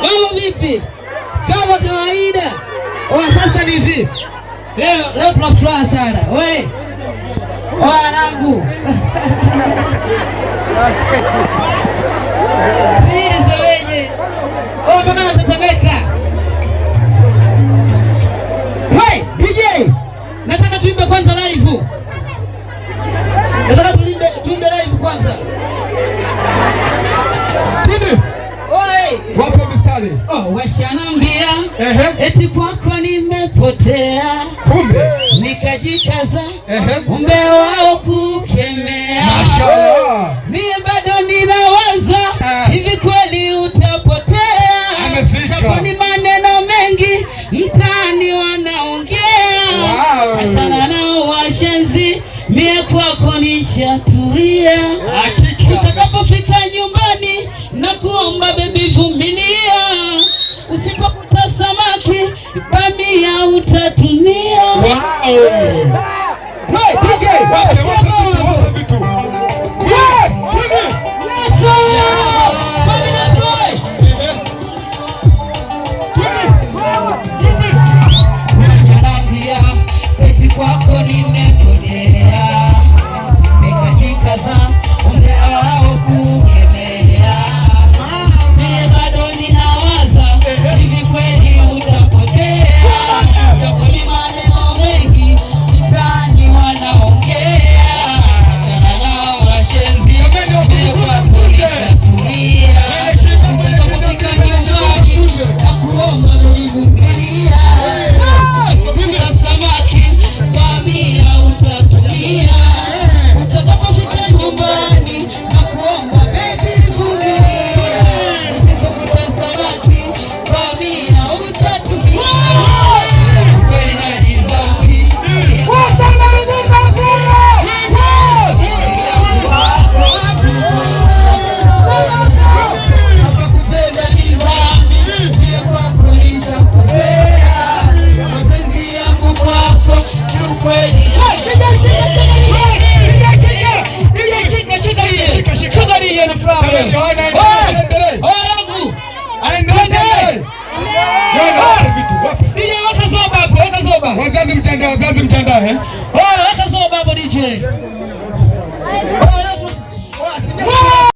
Mambo vipi? Kama kawaida. Sasa ni vipi? Leo tuna furaha sana. Wewe. Wanangu. Sisi wewe. Mpaka natetemeka. Hey, DJ. Nataka tuimbe kwanza live. Nataka tuimbe live kwanza. Tini. Oi. Wapo mistari. Washanambia eti kwako nimepotea. Kumbe nikajikaza umbe wao kukemea. Mashallah. Mimi bado ninawaza hivi kweli utapotea. Japo ni maneno mengi mtaani wanaongea. Achana nao washenzi, mie kwako nishaturia. Utakapofika nyumbani na kuomba baby vumilia. Usipokuta samaki bamia utatumia. DJ, wape vitu. Eti kwako nimepotea. Nikajikaza umbe wao kukemea. Mie bado ninawaza hivi kweli utapotea. Japo ni maneno mengi mtaani wanaongea. Achana nao washenzi, mie kwako nishatulia. Utakapofika nyumbani na kuomba nivumilia. Samaki bamia utatumia. Utakapofika nyumbani na kuomba baby vumilia. Usipokuta samaki bamia utatumia. Kwenda jizawi kupenda nizami, pia kwako nishakosea. Mapenzi yangu kwako kiukweli. Wazazi mtandao,